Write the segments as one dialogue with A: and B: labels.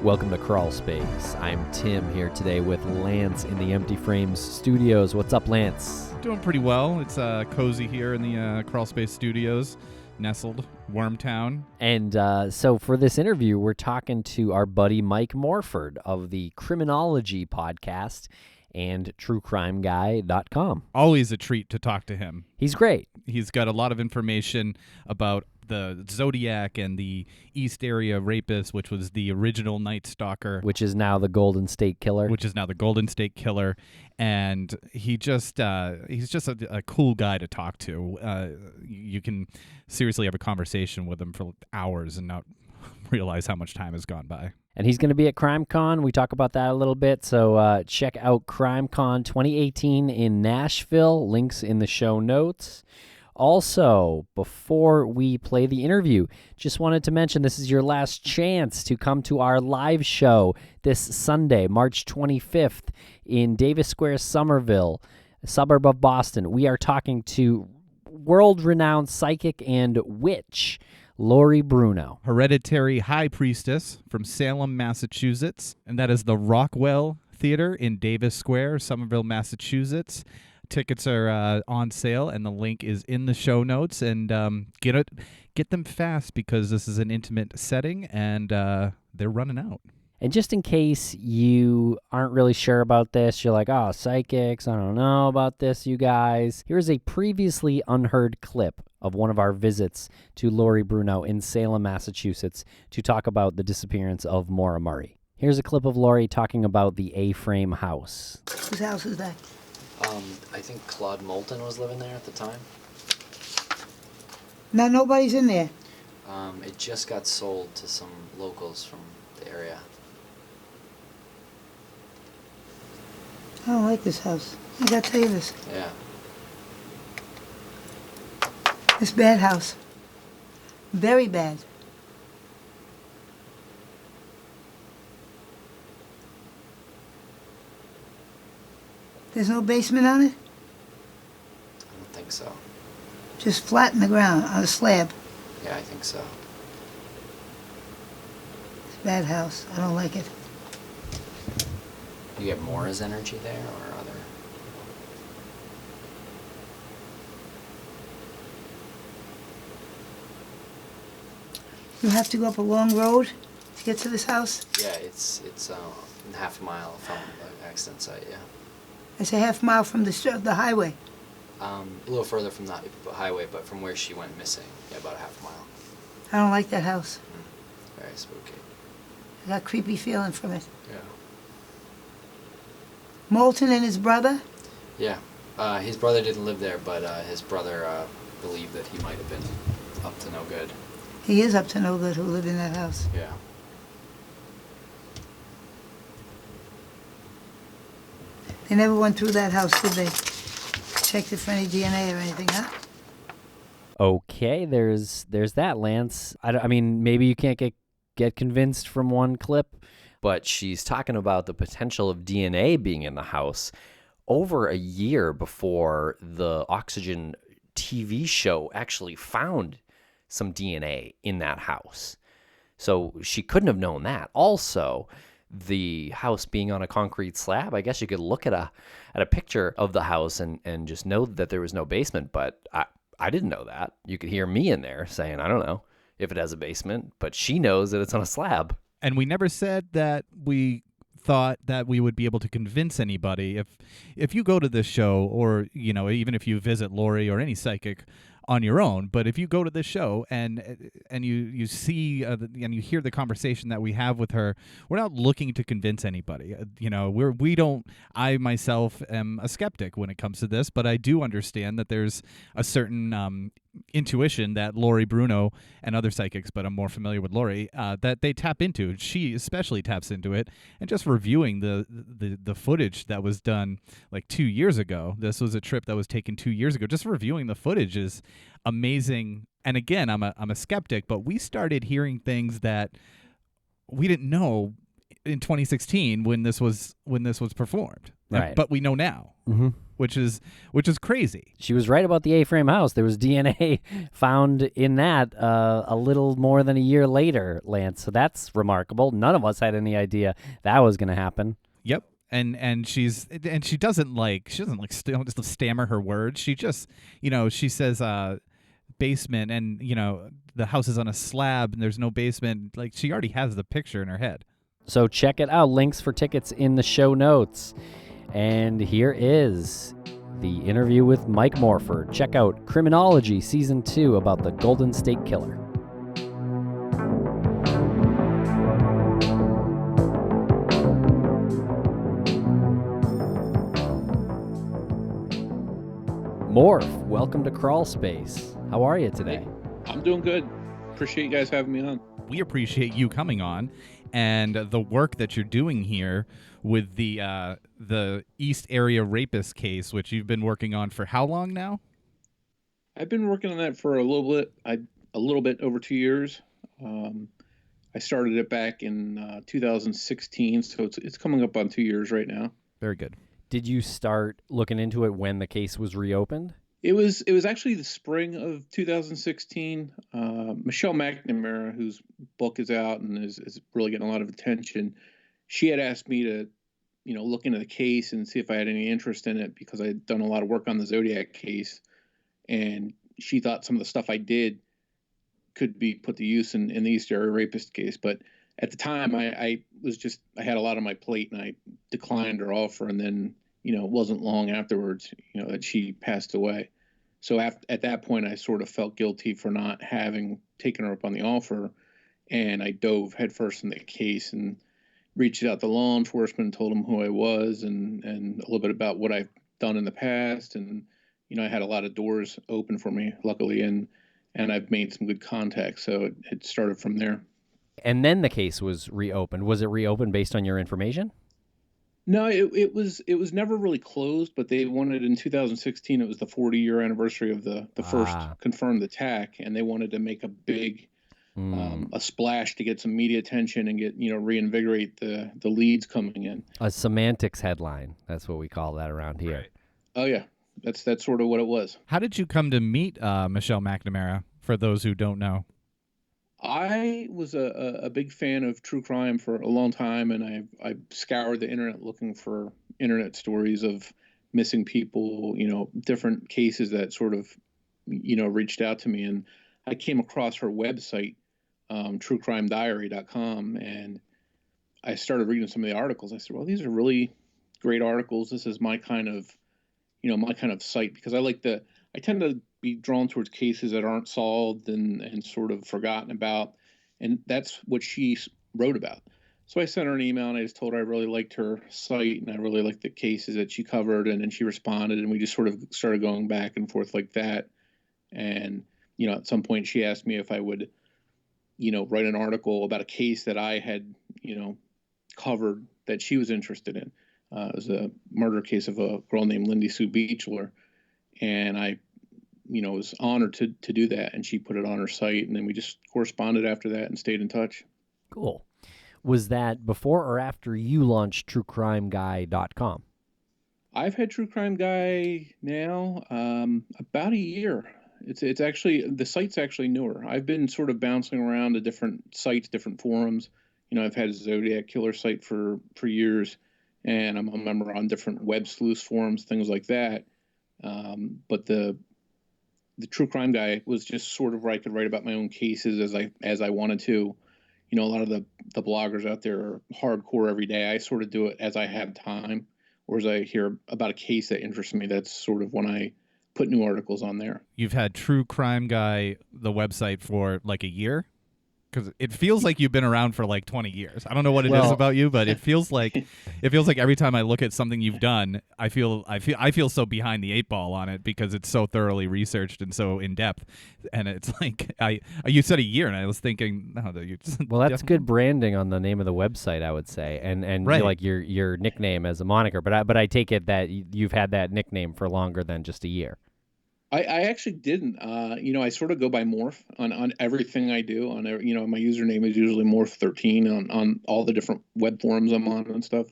A: Welcome to Crawlspace. I'm Tim here today with Lance in the Empty Frames Studios. What's up, Lance?
B: Doing pretty well. It's cozy here in the Crawlspace Studios, nestled Wormtown.
A: And so for this interview, we're talking to our buddy Mike Morford of the Criminology podcast and truecrimeguy.com.
B: Always a treat to talk to him.
A: He's great.
B: He's got a lot of information about the Zodiac and the East Area Rapist, which was the original Night Stalker.
A: Which is now the Golden State Killer.
B: And he's just a cool guy to talk to. You can seriously have a conversation with him for hours and not realize how much time has gone by.
A: And he's going to be at CrimeCon. We talk about that a little bit. So check out CrimeCon 2018 in Nashville. Links in the show notes. Also, before we play the interview, just wanted to mention this is your last chance to come to our live show this Sunday, March 25th in Davis Square, Somerville, a suburb of Boston. We are talking to world-renowned psychic and witch, Lori Bruno.
B: Hereditary High Priestess from Salem, Massachusetts. And that is the Rockwell Theater in Davis Square, Somerville, Massachusetts. Tickets are on sale, and the link is in the show notes. And get them fast because this is an intimate setting, and they're running out.
A: And just in case you aren't really sure about this, you're like, oh, psychics, I don't know about this, you guys. Here's a previously unheard clip of one of our visits to Lori Bruno in Salem, Massachusetts, to talk about the disappearance of Maura Murray. Here's a clip of Lori talking about the A-frame house.
C: Whose house is that?
D: I think Claude Moulton was living there at the time.
C: Now nobody's in there.
D: It just got sold to some locals from the area.
C: I don't like this house. I gotta tell you this.
D: Yeah.
C: It's a bad house. Very bad. There's no basement on it?
D: I don't think so.
C: Just flat in the ground on a slab.
D: Yeah, I think so.
C: It's a bad house. I don't like it.
D: You get Maura's energy there or other?
C: You have to go up a long road to get to this house?
D: Yeah, it's half a mile from the accident site, yeah.
C: It's a half mile from the highway.
D: A little further from the highway, but from where she went missing, yeah, about a half mile.
C: I don't like that house.
D: Very spooky.
C: I got a creepy feeling from it.
D: Yeah.
C: Moulton and his brother?
D: Yeah. His brother didn't live there, but his brother believed that he might have been up to no good.
C: He is up to no good who lived in that house.
D: Yeah.
C: They never went through that house, did they? Checked it for any DNA or anything, huh?
A: Okay, there's that, Lance. I mean, maybe you can't get convinced from one clip, but she's talking about the potential of DNA being in the house over a year before the Oxygen TV show actually found some DNA in that house. So she couldn't have known that. Also, the house being on a concrete slab, I guess you could look at a picture of the house and just know that there was no basement, but I didn't know that. You could hear me in there saying, I don't know if it has a basement, but she knows that it's on a slab.
B: And we never said that we thought that we would be able to convince anybody. If you go to this show, or even if you visit Lori or any psychic on your own, but if you go to this show and you see and you hear the conversation that we have with her, we're not looking to convince anybody. I myself am a skeptic when it comes to this, but I do understand that there's a certain intuition that Lori Bruno and other psychics, but I'm more familiar with Lori, that they tap into. She especially taps into it. And just reviewing the footage that was done like 2 years ago. This was a trip that was taken 2 years ago. Just reviewing the footage is amazing. And again, I'm a skeptic, but we started hearing things that we didn't know in 2016 when this was performed.
A: Right.
B: But we know now, which is crazy.
A: She was right about the A-frame house. There was DNA found in that a little more than a year later, Lance. So that's remarkable. None of us had any idea that was going to happen.
B: Yep. And she doesn't just stammer her words. She just, she says basement, and the house is on a slab and there's no basement. Like, she already has the picture in her head.
A: So check it out. Links for tickets in the show notes. And here is the interview with Mike Morford. Check out Criminology Season 2 about the Golden State Killer. Morf, welcome to Crawlspace. How are you today?
E: Hey, I'm doing good. Appreciate you guys having me on.
B: We appreciate you coming on and the work that you're doing here with the East Area Rapist case, which you've been working on for how long now?
E: I've been working on that for a little bit over 2 years. I started it back in 2016, so it's coming up on 2 years right now.
B: Very good.
A: Did you start looking into it when the case was reopened?
E: It was actually the spring of 2016. Michelle Mcnamara, whose book is out and is really getting a lot of attention, she had asked me to, look into the case and see if I had any interest in it, because I had done a lot of work on the Zodiac case, and she thought some of the stuff I did could be put to use in the East Area Rapist case. But at the time, I had a lot on my plate, and I declined her offer. And then, it wasn't long afterwards, that she passed away. So at that point, I sort of felt guilty for not having taken her up on the offer, and I dove headfirst in the case and reached out to law enforcement, told them who I was and a little bit about what I've done in the past. And, I had a lot of doors open for me, luckily, and I've made some good contacts. So it started from there.
A: And then the case was reopened. Was it reopened based on your information?
E: No, it was never really closed, but they wanted in 2016, it was the 40-year anniversary of the first confirmed attack, and they wanted to make a big a splash to get some media attention and get reinvigorate the leads coming in.
A: A semantics headline. That's what we call that around here.
E: Right. Oh yeah, that's sort of what it was.
B: How did you come to meet Michelle Mcnamara, for those who don't know?
E: I was a big fan of true crime for a long time, and I scoured the internet looking for internet stories of missing people, different cases that sort of, reached out to me. And I came across her website, truecrimediary.com, and I started reading some of the articles. I said, well, these are really great articles. This is my kind of, site, because I tend to be drawn towards cases that aren't solved and sort of forgotten about. And that's what she wrote about. So I sent her an email, and I just told her I really liked her site and I really liked the cases that she covered. And then she responded, and we just sort of started going back and forth like that. And, at some point she asked me if I would, write an article about a case that I had, covered that she was interested in. It was a murder case of a girl named Lindy Sue Beechler. And I, was honored to do that. And she put it on her site, and then we just corresponded after that and stayed in touch.
A: Cool. Was that before or after you launched truecrimeguy.com?
E: I've had True Crime Guy now about a year. It's actually, the site's actually newer. I've been sort of bouncing around to different sites, different forums. I've had a Zodiac Killer site for years, and I'm a member on different web sleuth forums, things like that. But the True Crime Guy was just sort of where I could write about my own cases as I wanted to. A lot of the bloggers out there are hardcore every day. I sort of do it as I have time, or as I hear about a case that interests me. That's sort of when I put new articles on there.
B: You've had True Crime Guy, the website, for like a year? Because it feels like you've been around for like 20 years. I don't know what it is about you, but it feels like every time I look at something you've done, I feel so behind the eight ball on it, because it's so thoroughly researched and so in depth. And it's like you said a year, and I was thinking, no, you just
A: well, that's good branding on the name of the website, I would say, and
B: right.
A: Like your nickname as a moniker. But I take it that you've had that nickname for longer than just a year.
E: I actually didn't. I sort of go by Morf on everything I do. My username is usually Morf13 on all the different web forums I'm on and stuff.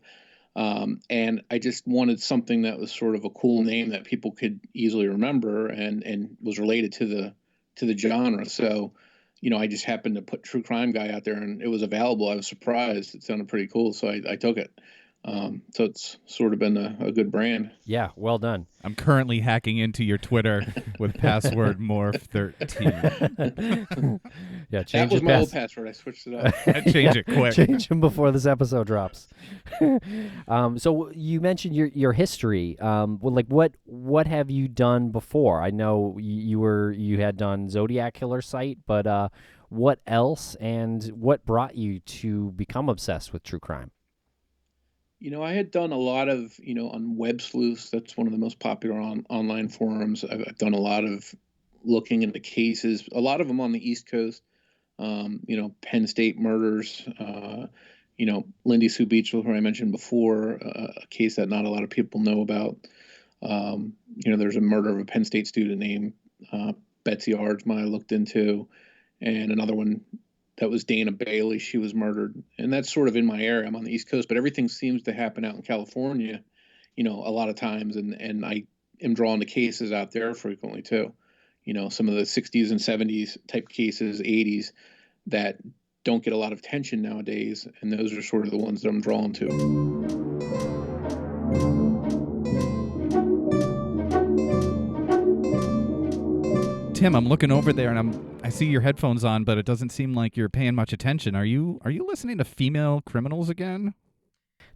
E: And I just wanted something that was sort of a cool name that people could easily remember and was related to the genre. So, I just happened to put True Crime Guy out there, and it was available. I was surprised. It sounded pretty cool, so I took it. So it's sort of been a good brand.
A: Yeah, well done.
B: I'm currently hacking into your Twitter with password Morf13.
A: Yeah,
E: That
A: change
E: was
A: your
E: my old password. I switched it up.
B: I'd change it quick.
A: Change them before this episode drops. So you mentioned your history. What have you done before? I know you had done Zodiac Killer Site, but what else, and what brought you to become obsessed with true crime?
E: I had done a lot of, on Web Sleuths. That's one of the most popular online forums. I've done a lot of looking into cases, a lot of them on the East Coast. Penn State murders, Lindy Sue Beach, who I mentioned before, a case that not a lot of people know about. There's a murder of a Penn State student named Betsy Ardsma I looked into, and another one that was Dana Bailey. She was murdered. And that's sort of in my area. I'm on the East Coast, but everything seems to happen out in California, a lot of times. And I am drawn to cases out there frequently too. Some of the 60s and 70s type cases, 80s, that don't get a lot of attention nowadays. And those are sort of the ones that I'm drawn to.
B: Tim, I'm looking over there and I see your headphones on, but it doesn't seem like you're paying much attention. Are you listening to Female Criminals again?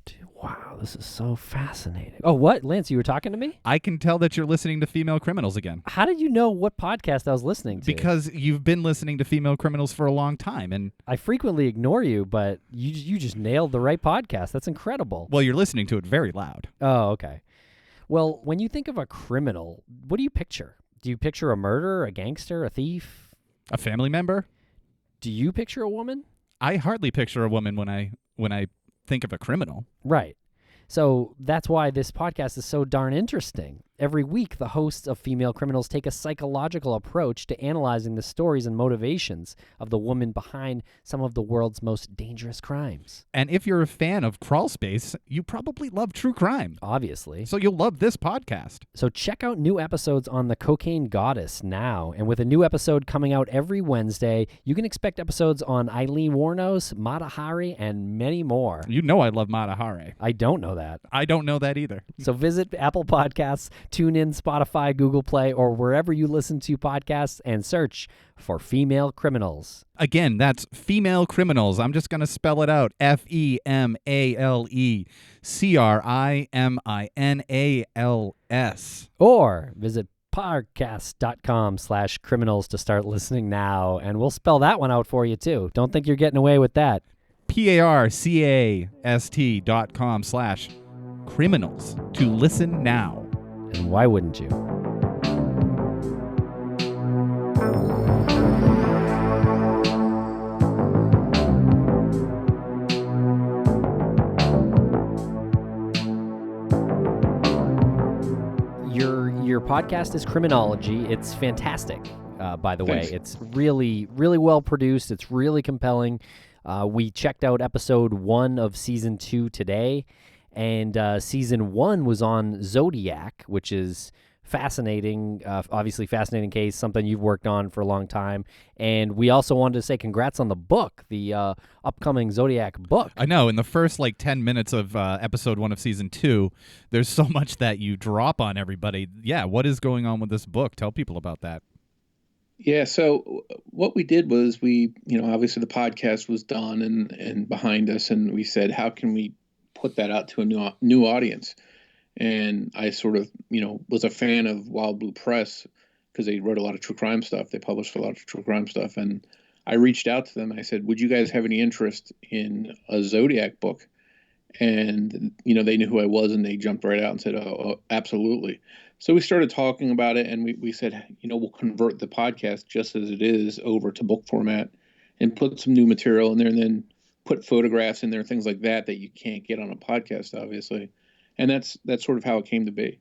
A: Dude, wow, this is so fascinating. Oh, what? Lance, you were talking to me?
B: I can tell that you're listening to Female Criminals again.
A: How did you know what podcast I was listening to?
B: Because you've been listening to Female Criminals for a long time, and
A: I frequently ignore you, but you just nailed the right podcast. That's incredible.
B: well, you're listening to it very loud.
A: Oh, okay. Well, when you think of a criminal, what do you picture? Do you picture a murderer, a gangster, a thief?
B: A family member?
A: Do you picture a woman?
B: I hardly picture a woman when I think of a criminal.
A: Right. So that's why this podcast is so darn interesting. Every week, the hosts of Female Criminals take a psychological approach to analyzing the stories and motivations of the woman behind some of the world's most dangerous crimes.
B: And if you're a fan of Crawlspace, you probably love true crime.
A: Obviously.
B: So you'll love this podcast.
A: So check out new episodes on the Cocaine Goddess now. And with a new episode coming out every Wednesday, you can expect episodes on Eileen Wuornos, Mata Hari, and many more.
B: You know I love Mata Hari.
A: I don't know that.
B: I don't know that either.
A: So visit Apple Podcasts, TuneIn, Spotify, Google Play, or wherever you listen to podcasts and search for Female Criminals.
B: Again, that's Female Criminals. I'm just going to spell it out. FEMALECRIMINALS.
A: Or visit podcast.com/criminals to start listening now. And we'll spell that one out for you too. Don't think you're getting away with that.
B: PARCAST.com/criminals to listen now.
A: And why wouldn't you? Your podcast is Criminology. It's fantastic, by the way.
E: Thanks.
A: It's really, really well produced. It's really compelling. We checked out episode 1 of season 2 today, and season 1 was on Zodiac, which is fascinating, obviously fascinating case, something you've worked on for a long time. And we also wanted to say congrats on the book, the upcoming Zodiac book.
B: I know, in the first 10 minutes of episode 1 of season 2, there's so much that you drop on everybody. Yeah, what is going on with this book? Tell people about that.
E: Yeah, so what we did was we, obviously the podcast was done and behind us, and we said, how can we put that out to a new audience? And I sort of, was a fan of Wild Blue Press because they wrote a lot of true crime stuff. They published a lot of true crime stuff. And I reached out to them. I said, would you guys have any interest in a Zodiac book? And, they knew who I was, and they jumped right out and said, oh, absolutely. So we started talking about it, and we said, we'll convert the podcast just as it is over to book format and put some new material in there, and then put photographs in there, things like that you can't get on a podcast, obviously. And that's sort of how it came to be.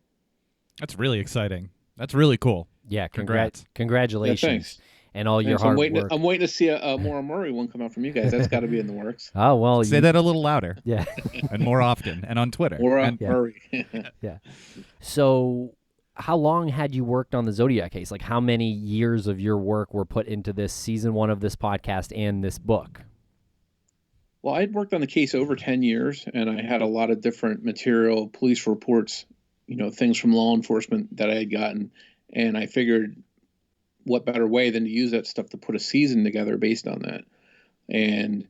B: That's really exciting. That's really cool.
A: Yeah,
B: Congrats.
A: Congratulations.
E: Yeah, thanks.
A: and all your
E: So
A: hard work.
E: I'm waiting to see a Maura Murray one come out from you guys. That's got to be in the works.
A: Oh, well,
B: Say that a little louder.
A: Yeah.
B: And more often, and on Twitter.
E: Maura
B: And,
E: Murray.
A: Yeah. So how long had you worked on the Zodiac case? Like, how many years of your work were put into this season 1 of this podcast and this book?
E: Well, I'd worked on the case over 10 years, and I had a lot of different material, police reports, things from law enforcement that I had gotten. And I figured what better way than to use that stuff to put a season together based on that. And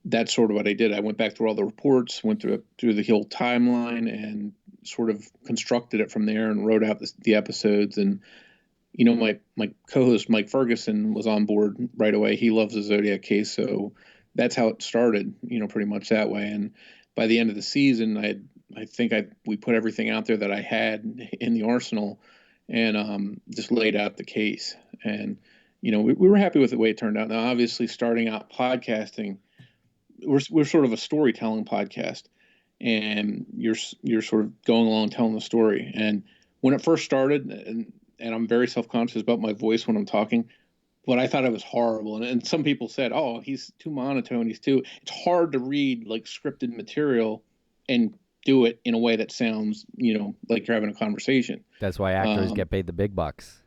E: that's sort of what I did. I went back through all the reports, went through the whole timeline, and sort of constructed it from there and wrote out the episodes. And, my co-host, Mike Ferguson, was on board right away. He loves the Zodiac case. So that's how it started, pretty much that way. And by the end of the season, I think we put everything out there that I had in the arsenal, and just laid out the case. And, we were happy with the way it turned out. Now, obviously, starting out podcasting, we're sort of a storytelling podcast, and you're sort of going along telling the story. And when it first started, and I'm very self-conscious about my voice when I'm talking, but I thought it was horrible. And some people said, oh, he's too monotone. It's hard to read like scripted material and do it in a way that sounds, like you're having a conversation.
A: That's why actors get paid the big bucks.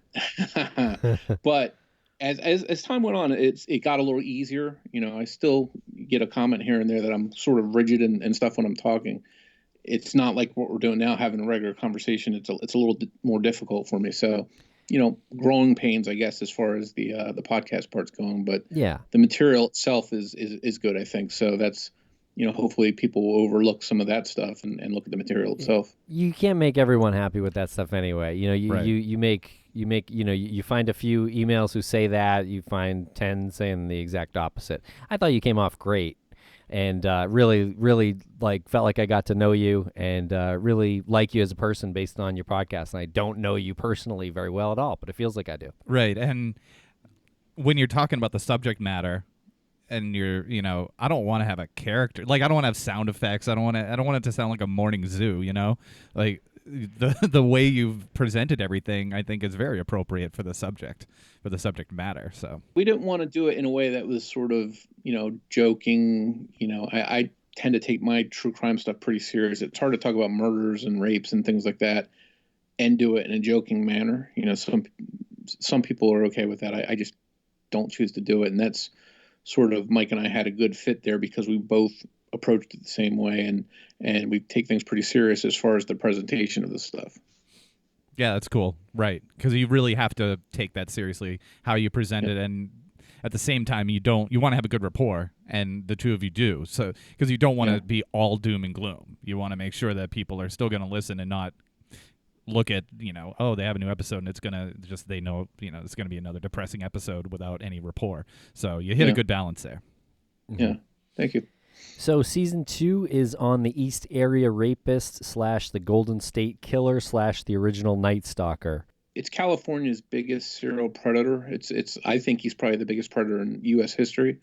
E: But as time went on, it got a little easier. I still get a comment here and there that I'm sort of rigid and stuff when I'm talking. It's not like what we're doing now, having a regular conversation. It's a little more difficult for me. So, growing pains, I guess, as far as the podcast part's going. But
A: yeah,
E: the material itself is good, I think. So that's, hopefully people will overlook some of that stuff and look at the material itself.
A: You can't make everyone happy with that stuff anyway.
B: Right.
A: You find a few emails who say that, you find 10 saying the exact opposite. I thought you came off great, and really felt like I got to know you, and really like you as a person based on your podcast. And I don't know you personally very well at all, but it feels like I do.
B: Right. And when you're talking about the subject matter, and you're, I don't want to have a character. Like, I don't want to have sound effects. I don't want it to sound like a morning zoo, Like, the way you've presented everything, I think, is very appropriate for the subject matter. So
E: we didn't want to do it in a way that was sort of, joking. I tend to take my true crime stuff pretty serious. It's hard to talk about murders and rapes and things like that and do it in a joking manner. Some people are okay with that. I just don't choose to do it. And that's sort of, Mike and I had a good fit there because we both approached it the same way, and we take things pretty serious as far as the presentation of the stuff.
B: yeah, that's cool. Right. Because you really have to take that seriously, how you present it. And at the same time, you want to have a good rapport, and the two of you do. So, because you don't want to be all doom and gloom. You want to make sure that people are still going to listen and not look at, oh, they have a new episode, and it's going to they know, it's going to be another depressing episode without any rapport. So you hit a good balance there.
E: Yeah. Thank you.
A: So season 2 is on the East Area Rapist / the Golden State Killer / the original Night Stalker.
E: It's California's biggest serial predator. I think he's probably the biggest predator in U.S. history.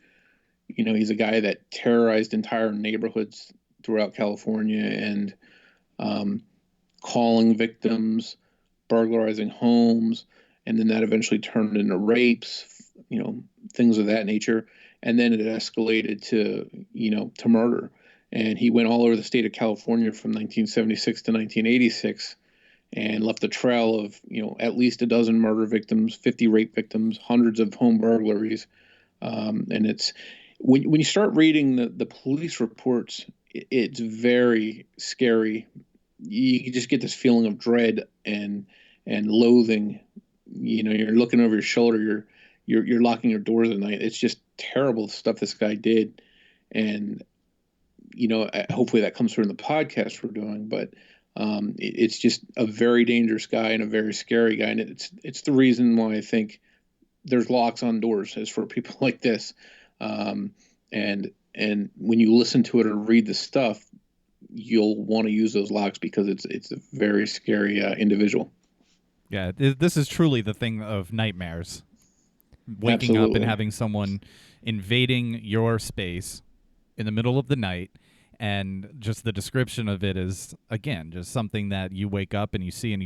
E: He's a guy that terrorized entire neighborhoods throughout California, and calling victims, burglarizing homes, and then that eventually turned into rapes, things of that nature. And then it escalated to murder. And he went all over the state of California from 1976 to 1986 and left a trail of, at least a dozen murder victims, 50 rape victims, hundreds of home burglaries. And it's when you start reading the police reports, it's very scary. You just get this feeling of dread and loathing. You're looking over your shoulder. You're locking your doors at night. It's just terrible stuff this guy did. And, hopefully that comes through in the podcast we're doing, but it's just a very dangerous guy and a very scary guy. And it's the reason why I think there's locks on doors is for people like this. And when you listen to it or read the stuff, you'll want to use those locks because it's a very scary individual.
B: Yeah, this is truly the thing of nightmares. Waking up and having someone invading your space in the middle of the night, and just the description of it is, again, just something that you wake up and you see, and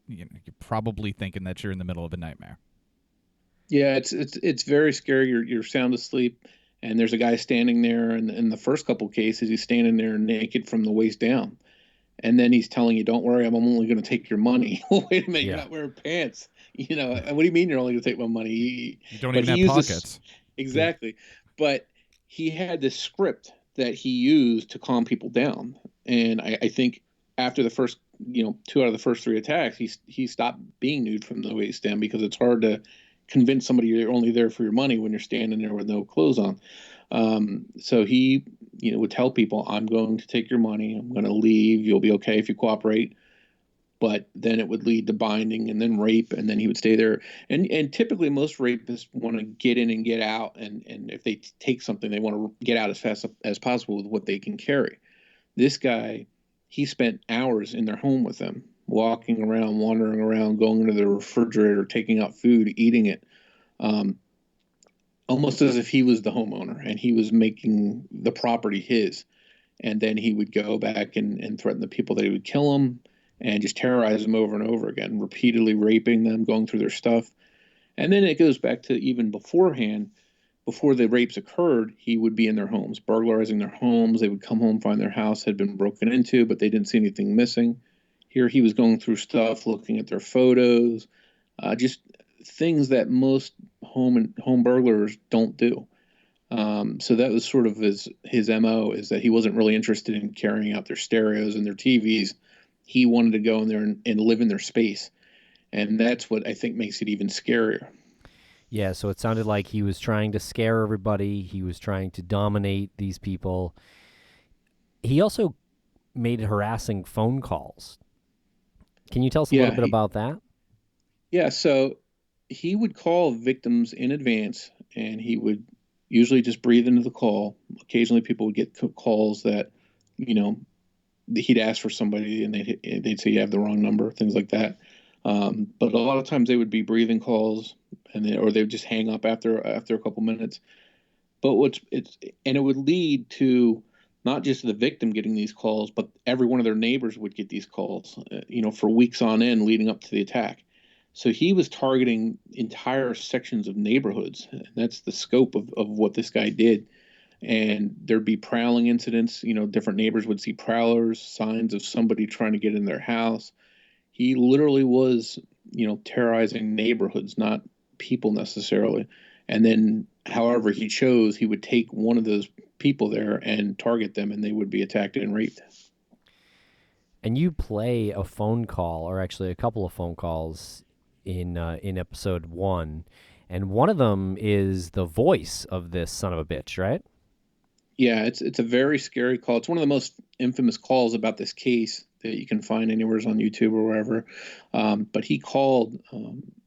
B: you're probably thinking that you're in the middle of a nightmare.
E: Yeah, it's very scary. You're sound asleep, and there's a guy standing there. And in the first couple cases, he's standing there naked from the waist down, and then he's telling you, "Don't worry, I'm only going to take your money." Well, wait a minute, you're
A: Yeah.
E: not wearing pants. What do you mean you're only going to take my money?
B: You don't
E: But
B: even
E: he
B: have
E: used this
B: pockets.
E: exactly. But he had this script that he used to calm people down, and I think after the first, two out of the first three attacks, he stopped being nude from the waist down because it's hard to convince somebody you're only there for your money when you're standing there with no clothes on. So he, would tell people, "I'm going to take your money. I'm going to leave. You'll be okay if you cooperate." But then it would lead to binding and then rape, and then he would stay there. And typically, most rapists want to get in and get out, and if they take something, they want to get out as fast as possible with what they can carry. This guy, he spent hours in their home with them, walking around, wandering around, going into the refrigerator, taking out food, eating it. Um, Almost as if he was the homeowner and he was making the property his. And then he would go back and threaten the people that he would kill them and just terrorize them over and over again, repeatedly raping them, going through their stuff. And then it goes back to even beforehand, before the rapes occurred, he would be in their homes, burglarizing their homes. They would come home, find their house had been broken into, but they didn't see anything missing. Here he was going through stuff, looking at their photos, just things that most home burglars don't do. So that was sort of his MO, is that he wasn't really interested in carrying out their stereos and their TVs. He wanted to go in there and live in their space. And that's what I think makes it even scarier.
A: Yeah, so it sounded like he was trying to scare everybody. He was trying to dominate these people. He also made harassing phone calls. Can you tell us a little
E: Yeah,
A: bit about that?
E: so he would call victims in advance, and he would usually just breathe into the call. Occasionally people would get calls that, you know, he'd ask for somebody and they'd say you have the wrong number, things like that. But a lot of times they would be breathing calls, or they would just hang up after a couple minutes. But it would lead to not just the victim getting these calls, but every one of their neighbors would get these calls, for weeks on end leading up to the attack. So he was targeting entire sections of neighborhoods. And that's the scope of what this guy did. And there'd be prowling incidents. Different neighbors would see prowlers, signs of somebody trying to get in their house. He literally was, terrorizing neighborhoods, not people necessarily. And then, however he chose, he would take one of those people there and target them, and they would be attacked and raped.
A: And you play a phone call, or actually a couple of phone calls in episode 1, and one of them is the voice of this son of a bitch, right?
E: Yeah, it's a very scary call. It's one of the most infamous calls about this case that you can find anywhere on YouTube or wherever. But he called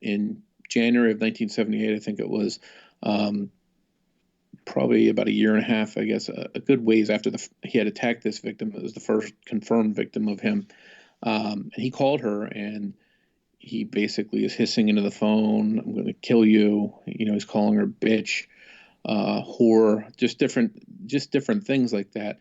E: in January of 1978, I think it was, probably about a year and a half, I guess, a good ways after he had attacked this victim. It was the first confirmed victim of him. And he called her, and he basically is hissing into the phone, "I'm going to kill you." He's calling her bitch, whore, just different things like that.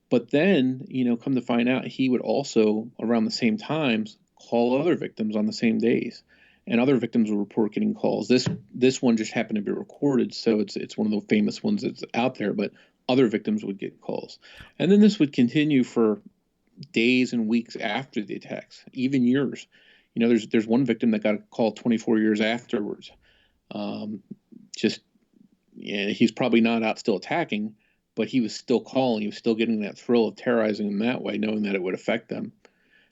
E: But then, come to find out, he would also, around the same times, call other victims on the same days, and other victims would report getting calls. This one just happened to be recorded, so it's one of the famous ones that's out there. But other victims would get calls, and then this would continue for days and weeks after the attacks, even years. There's one victim that got a call 24 years afterwards. Just Yeah, he's probably not out still attacking, but he was still calling. He was still getting that thrill of terrorizing them that way, knowing that it would affect them.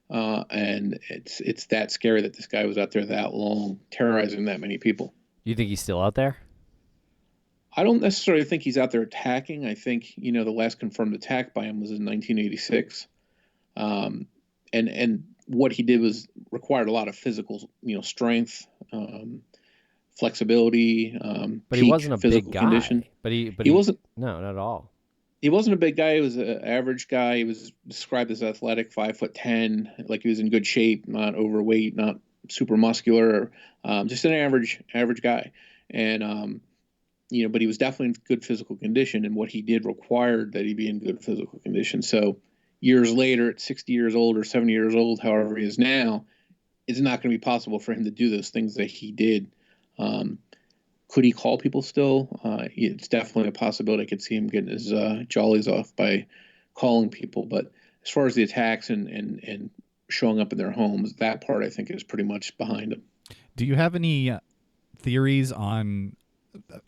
E: And it's that scary that this guy was out there that long, terrorizing that many people.
A: You think he's still out there?
E: I don't necessarily think he's out there attacking. I think the last confirmed attack by him was in 1986, and what he did was required a lot of physical strength. Flexibility,
A: But he wasn't a
E: physical
A: big guy.
E: condition.
A: But
E: He
A: he
E: wasn't.
A: No, not at all.
E: He wasn't a big guy. He was an average guy. He was described as athletic, 5'10", like he was in good shape, not overweight, not super muscular, just an average guy. And but he was definitely in good physical condition, and what he did required that he be in good physical condition. So years later, at 60 years old or 70 years old, however he is now, it's not going to be possible for him to do those things that he did. Could he call people still? It's definitely a possibility. I could see him getting his jollies off by calling people. But as far as the attacks and showing up in their homes, that part I think is pretty much behind him.
B: Do you have any theories on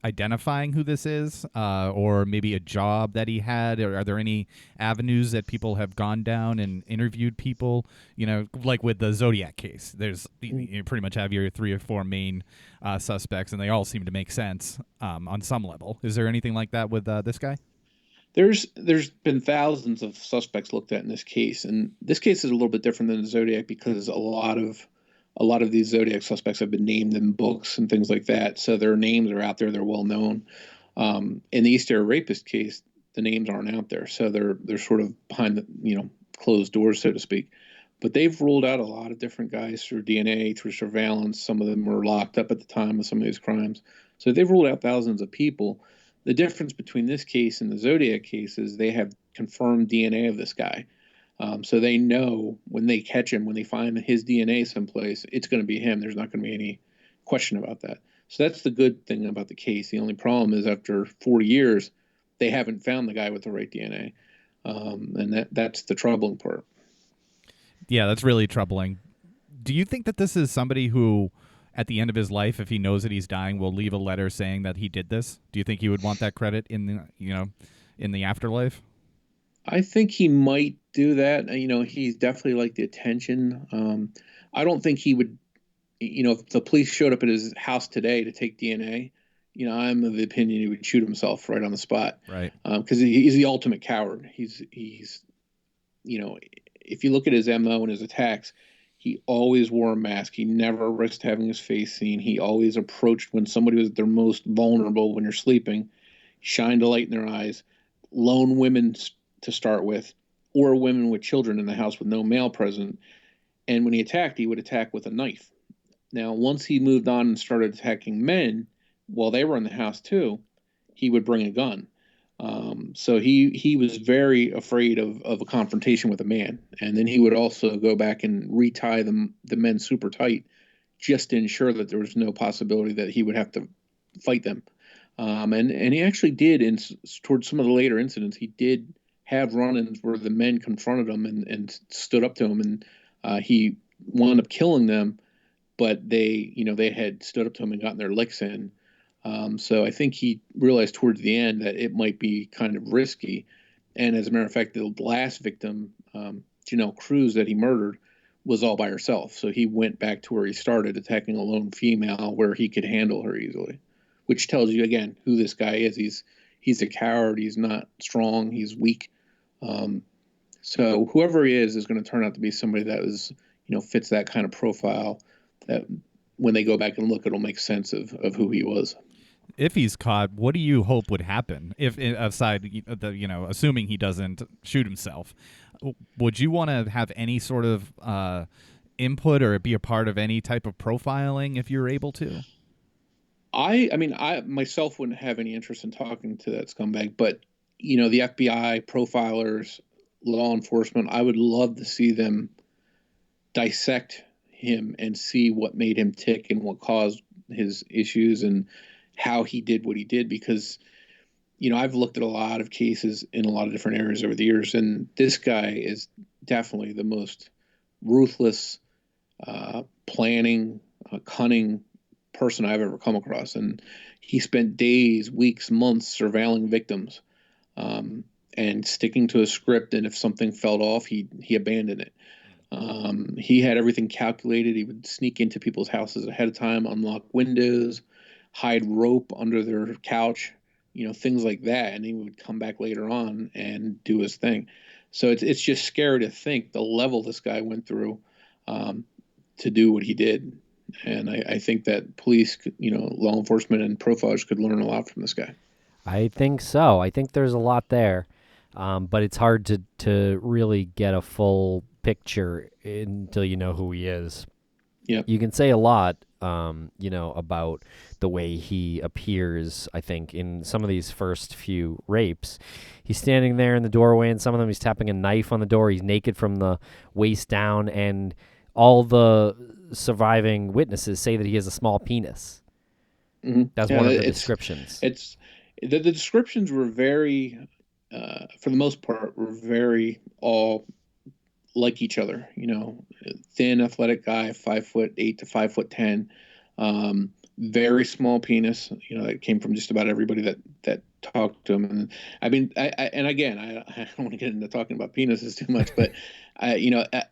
B: identifying who this is, or maybe a job that he had? Or are there any avenues that people have gone down and interviewed people? You know, like with the Zodiac case, there's you pretty much have your 3 or 4 main suspects, and they all seem to make sense on some level. Is there anything like that with this guy?
E: There's been thousands of suspects looked at in this case, and this case is a little bit different than the Zodiac because a lot of these Zodiac suspects have been named in books and things like that, so their names are out there. They're well known. In the East Area Rapist case, the names aren't out there, so they're sort of behind the closed doors, so to speak. But they've ruled out a lot of different guys through DNA, through surveillance. Some of them were locked up at the time of some of these crimes, so they've ruled out thousands of people. The difference between this case and the Zodiac case is they have confirmed DNA of this guy. So they know when they catch him, when they find his DNA someplace, it's going to be him. There's not going to be any question about that. So that's the good thing about the case. The only problem is after 40 years, they haven't found the guy with the right DNA. And that's the troubling part.
B: Yeah, that's really troubling. Do you think that this is somebody who, at the end of his life, if he knows that he's dying, will leave a letter saying that he did this? Do you think he would want that credit in the afterlife?
E: I think he might do that. He's definitely like the attention. I don't think he would, if the police showed up at his house today to take DNA, I'm of the opinion he would shoot himself right on the spot.
B: Right.
E: Because he's the ultimate coward. He's, if you look at his MO and his attacks, he always wore a mask. He never risked having his face seen. He always approached when somebody was at their most vulnerable when you're sleeping, shined a light in their eyes, lone women to start with, or women with children in the house with no male present. And when he attacked, he would attack with a knife. Now, once he moved on and started attacking men while they were in the house too, he would bring a gun. So he was very afraid of a confrontation with a man. And then he would also go back and retie the men super tight just to ensure that there was no possibility that he would have to fight them. And he actually did, towards some of the later incidents, he did have run-ins where the men confronted him and stood up to him, and he wound up killing them, but they had stood up to him and gotten their licks in. So I think he realized towards the end that it might be kind of risky. And as a matter of fact, the last victim, Janelle Cruz, that he murdered, was all by herself. So he went back to where he started, attacking a lone female where he could handle her easily, which tells you, again, who this guy is. He's a coward. He's not strong. He's weak. So whoever he is going to turn out to be somebody that is, fits that kind of profile that when they go back and look, it'll make sense of who he was.
B: If he's caught, what do you hope would happen? If aside, assuming he doesn't shoot himself, would you want to have any sort of input or be a part of any type of profiling if you're able to?
E: I myself wouldn't have any interest in talking to that scumbag, but the FBI profilers, law enforcement, I would love to see them dissect him and see what made him tick and what caused his issues and how he did what he did. Because, I've looked at a lot of cases in a lot of different areas over the years, and this guy is definitely the most ruthless, planning, cunning person I've ever come across. And he spent days, weeks, months surveilling victims, and sticking to a script. And if something fell off, he abandoned it. He had everything calculated. He would sneak into people's houses ahead of time, unlock windows, hide rope under their couch, things like that. And he would come back later on and do his thing. So it's just scary to think the level this guy went through to do what he did. And I think that police, law enforcement and profilers could learn a lot from this guy.
A: I think so. I think there's a lot there, but it's hard to really get a full picture until you know who he is.
E: Yeah,
A: you can say a lot, about the way he appears. I think in some of these first few rapes, he's standing there in the doorway, and some of them he's tapping a knife on the door. He's naked from the waist down, and all the surviving witnesses say that he has a small penis. That's
E: Yeah,
A: one of the
E: it's
A: descriptions.
E: it's the descriptions were very, for the most part, were very all like each other. Thin, athletic guy, 5'8" to 5'10", very small penis. That came from just about everybody that talked to him. And I mean, and again, I don't want to get into talking about penises too much, but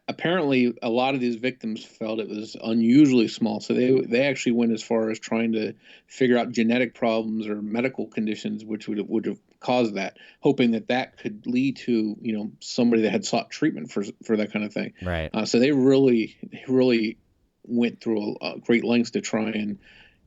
E: apparently a lot of these victims felt it was unusually small, so they actually went as far as trying to figure out genetic problems or medical conditions which would have caused that, hoping that could lead to somebody that had sought treatment for that kind of thing.
A: Right.
E: So they really went through great lengths to try and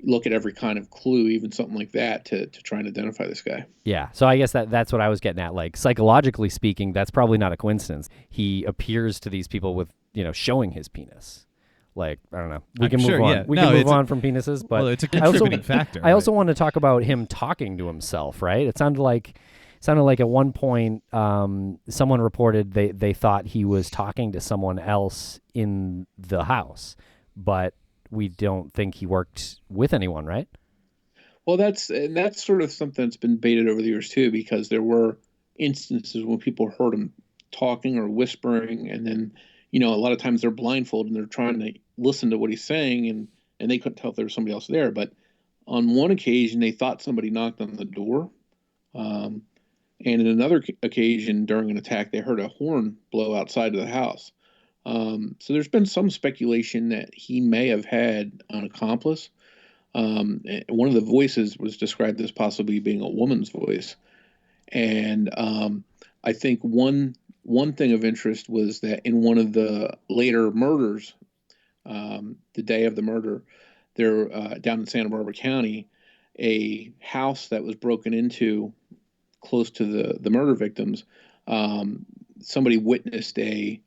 E: look at every kind of clue, even something like that, to try and identify this guy.
A: Yeah. So I guess that's what I was getting at. Like, psychologically speaking, that's probably not a coincidence. He appears to these people with, showing his penis. Like, I don't know. We can move on.
B: Yeah.
A: We can move on from penises, but
B: well, it's a contributing factor.
A: I also want to talk about him talking to himself, right? It sounded like at one point someone reported they thought he was talking to someone else in the house, but we don't think he worked with anyone, right?
E: Well, that's sort of something that's been baited over the years too, because there were instances when people heard him talking or whispering, and then a lot of times they're blindfolded and they're trying to listen to what he's saying, and they couldn't tell if there was somebody else there. But on one occasion, they thought somebody knocked on the door, and in another occasion during an attack, they heard a horn blow outside of the house. So there's been some speculation that he may have had an accomplice. One of the voices was described as possibly being a woman's voice. And I think one thing of interest was that in one of the later murders, the day of the murder, there down in Santa Barbara County, a house that was broken into close to the murder victims, somebody witnessed a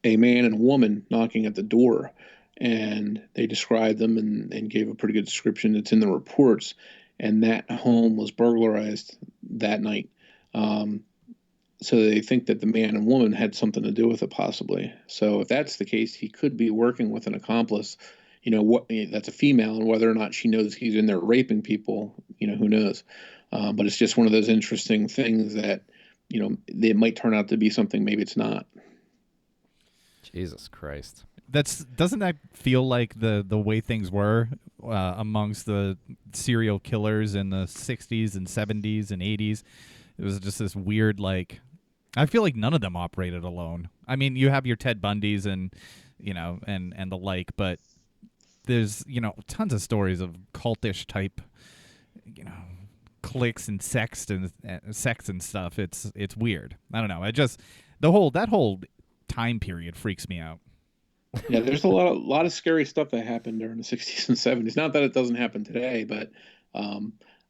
E: man and a woman knocking at the door, and they described them and gave a pretty good description. It's in the reports, and that home was burglarized that night. So they think that the man and woman had something to do with it, possibly. So if that's the case, he could be working with an accomplice, that's a female, and whether or not she knows he's in there raping people, who knows. But it's just one of those interesting things that, it might turn out to be something, maybe it's not.
A: Jesus Christ.
B: Doesn't that feel like the way things were amongst the serial killers in the 60s and 70s and 80s? It was just this weird, I feel like none of them operated alone. I mean, you have your Ted Bundys and the like, but there's, tons of stories of cultish type, cliques and sex and stuff. It's weird. I don't know. That whole time period freaks me out.
E: Yeah, there's a lot of scary stuff that happened during the 60s and 70s. Not that it doesn't happen today, but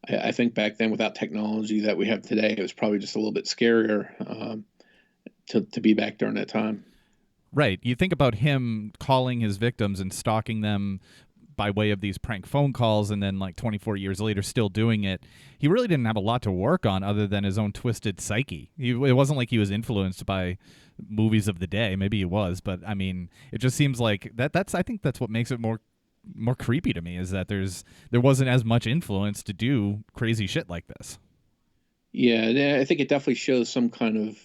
E: I think back then, without technology that we have today, it was probably just a little bit scarier to be back during that time.
B: Right. You think about him calling his victims and stalking them by way of these prank phone calls, and then 24 years later still doing it. He really didn't have a lot to work on other than his own twisted psyche. It wasn't like he was influenced by movies of the day. Maybe he was, but I mean, it just seems like I think that's what makes it more creepy to me, is that there wasn't as much influence to do crazy shit like this.
E: Yeah, I think it definitely shows some kind of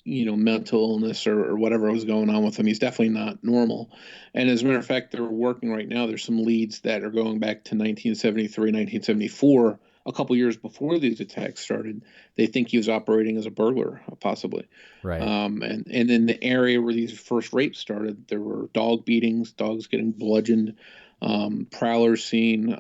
E: mental illness or whatever was going on with him. He's definitely not normal. And as a matter of fact, they're working right now. There's some leads that are going back to 1973, 1974, a couple years before these attacks started. They think he was operating as a burglar, possibly.
A: Right.
E: And in the area where these first rapes started, there were dog beatings, dogs getting bludgeoned, prowlers seen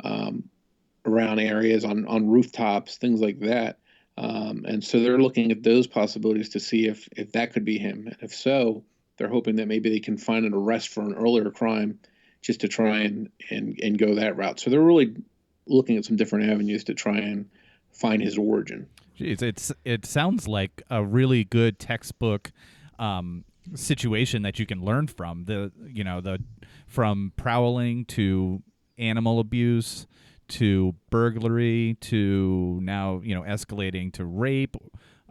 E: around areas on rooftops, things like that. And so they're looking at those possibilities to see if that could be him. And if so, they're hoping that maybe they can find an arrest for an earlier crime just to try and go that route. So they're really looking at some different avenues to try and find his origin.
B: Jeez, it sounds like a really good textbook situation that you can learn from. From prowling to animal abuse to burglary to now escalating to rape.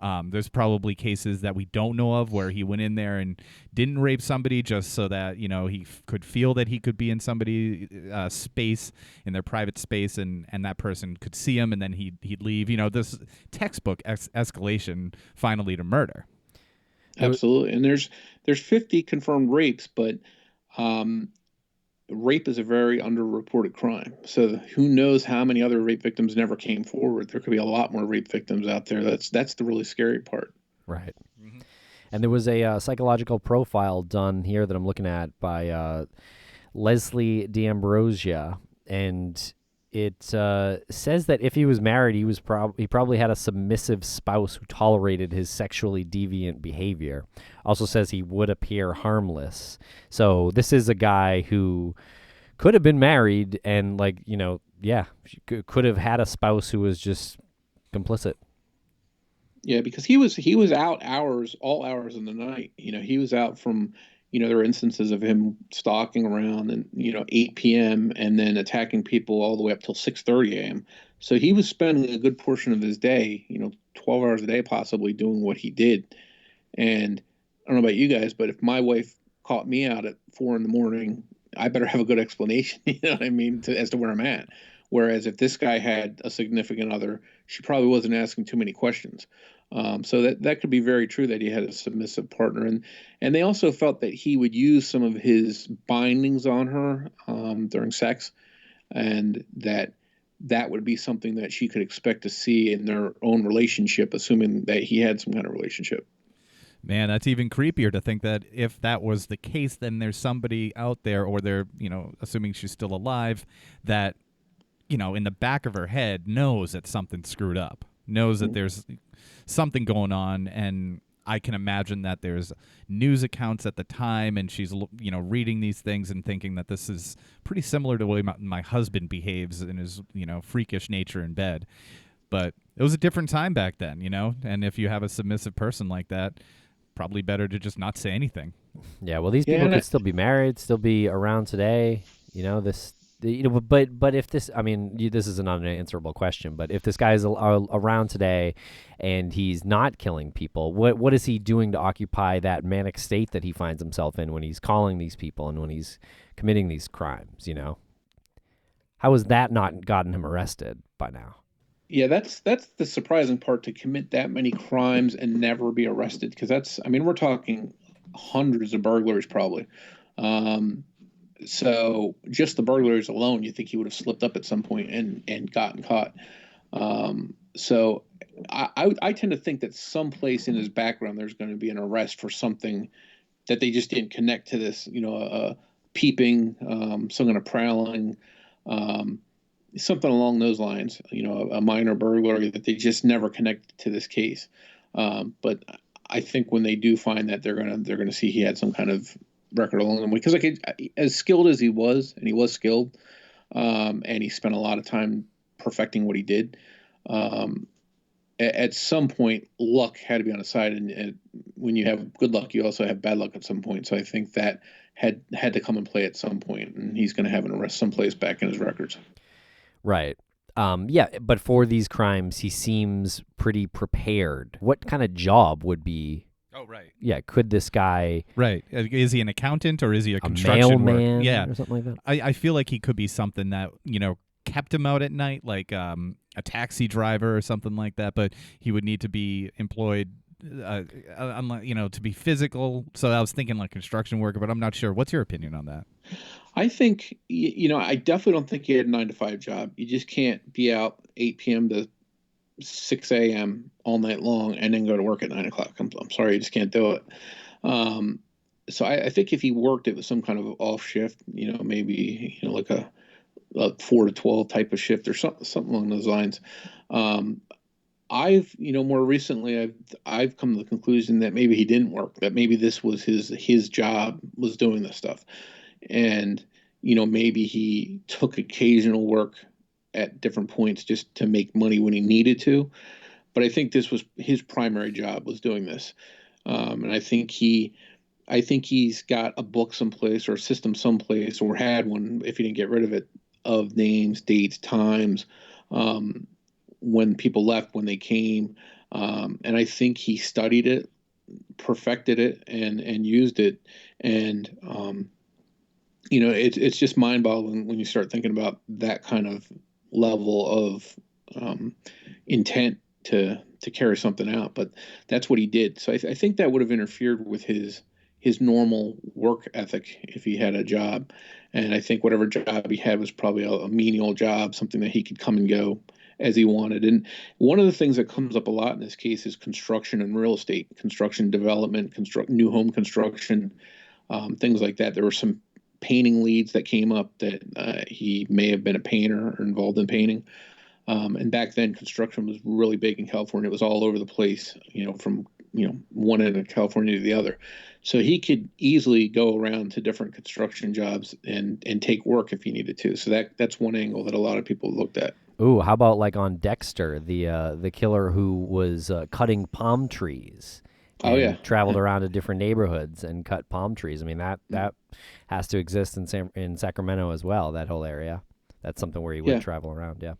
B: There's probably cases that we don't know of where he went in there and didn't rape somebody just so that, you know, he could feel that he could be in somebody's space, in their private space, and that person could see him, and then he'd leave. You know, this textbook escalation finally to murder.
E: Absolutely. And there's 50 confirmed rapes, but rape is a very underreported crime. So who knows how many other rape victims never came forward? There could be a lot more rape victims out there. That's the really scary part.
A: Right. Mm-hmm. And there was a psychological profile done here that I'm looking at by Leslie D'Ambrosia, and it says that if he was married, he probably had a submissive spouse who tolerated his sexually deviant behavior. Also says he would appear harmless. So this is a guy who could have been married and, like, you know, could have had a spouse who was just complicit.
E: Yeah, because he was out all hours of the night. You know, he was out from, you know, there are instances of him stalking around and, you know, 8 p.m. and then attacking people all the way up till 6:30 a.m. So he was spending a good portion of his day, you know, 12 hours a day possibly, doing what he did. And I don't know about you guys, but if my wife caught me out at 4 a.m, I better have a good explanation, you know what I mean, as to where I'm at. Whereas if this guy had a significant other, she probably wasn't asking too many questions. So that could be very true that he had a submissive partner, and they also felt that he would use some of his bindings on her during sex, and that would be something that she could expect to see in their own relationship, assuming that he had some kind of relationship.
B: Man, that's even creepier to think that if that was the case, then there's somebody out there, or they're, you know, assuming she's still alive, that, you know, in the back of her head knows that something's screwed up, knows that there's something going on. And I can imagine that there's news accounts at the time, and she's, you know, reading these things and thinking that this is pretty similar to the way my husband behaves in his, you know, freakish nature in bed. But it was a different time back then, you know, and if you have a submissive person like that, probably better to just not say anything.
A: Yeah, well, these people could still be married, still be around today. You know, but if this, I mean, this is an unanswerable question. But if this guy is around today, and he's not killing people, what is he doing to occupy that manic state that he finds himself in when he's calling these people and when he's committing these crimes? You know, how has that not gotten him arrested by now?
E: Yeah, that's the surprising part, to commit that many crimes and never be arrested. Because I mean, we're talking hundreds of burglaries probably. So just the burglaries alone, you think he would have slipped up at some point and gotten caught. So I tend to think that someplace in his background there's going to be an arrest for something that they just didn't connect to this. You know, peeping, some kind of prowling. Something along those lines, you know, a minor burglary that they just never connected to this case. But I think when they do find that, they're gonna see he had some kind of record along the way. Because, like, as skilled as he was, and he was skilled, and he spent a lot of time perfecting what he did. At some point, luck had to be on his side, and when you have good luck, you also have bad luck at some point. So I think that had to come and play at some point, and he's going to have an arrest someplace back in his records.
A: Right. Yeah, but for these crimes, he seems pretty prepared. What kind of job would be...
B: Oh, right.
A: Yeah, could this guy...
B: Right. Is he an accountant, or is he a construction
A: mailman,
B: yeah,
A: or something like that?
B: I feel like he could be something that, you know, kept him out at night, like a taxi driver or something like that, but he would need to be employed, you know, to be physical. So I was thinking like construction worker, but I'm not sure. What's your opinion on that?
E: I think, you know, I definitely don't think he had a 9-to-5 job. You just can't be out 8 p.m. to 6 a.m. all night long and then go to work at 9 o'clock. I'm sorry, you just can't do it. So I think if he worked, it was some kind of off shift, you know, maybe, you know, like a 4 to 12 type of shift or something along those lines. I've, you know, more recently, I've come to the conclusion that maybe he didn't work, that maybe this was his job, was doing this stuff. And, you know, maybe he took occasional work at different points just to make money when he needed to. But I think this was his primary job, was doing this. And I think he's got a book someplace, or a system someplace, or had one, if he didn't get rid of it, of names, dates, times, when people left, when they came, And I think he studied it, perfected it, and used it. And it's just mind-boggling when you start thinking about that kind of level of intent to carry something out. But that's what he did. So I think that would have interfered with his normal work ethic if he had a job. And I think whatever job he had was probably a menial job, something that he could come and go as he wanted. And one of the things that comes up a lot in this case is construction and real estate, construction development, new home construction, things like that. There were some painting leads that came up that he may have been a painter or involved in painting. And back then, construction was really big in California. It was all over the place, from one end of California to the other. So he could easily go around to different construction jobs and take work if he needed to. So that's one angle that a lot of people looked at.
A: Ooh, how about like on Dexter, the killer who was cutting palm trees and
E: Oh yeah,
A: traveled around to different neighborhoods and cut palm trees. I mean, that has to exist in Sacramento as well, that whole area. That's something where he would travel around, yeah.